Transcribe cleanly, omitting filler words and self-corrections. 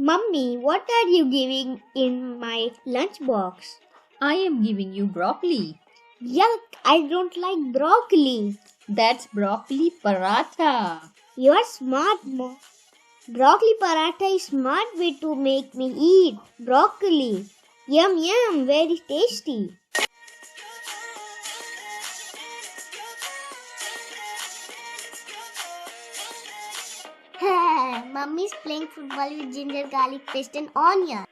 Mummy, what are you giving in my lunchbox? I am giving you broccoli. Yuck, I don't like broccoli. That's broccoli paratha. You are smart, Mom. Broccoli paratha is smart way to make me eat broccoli. Yum yum, very tasty. Mummy's playing football with ginger, garlic paste and onion.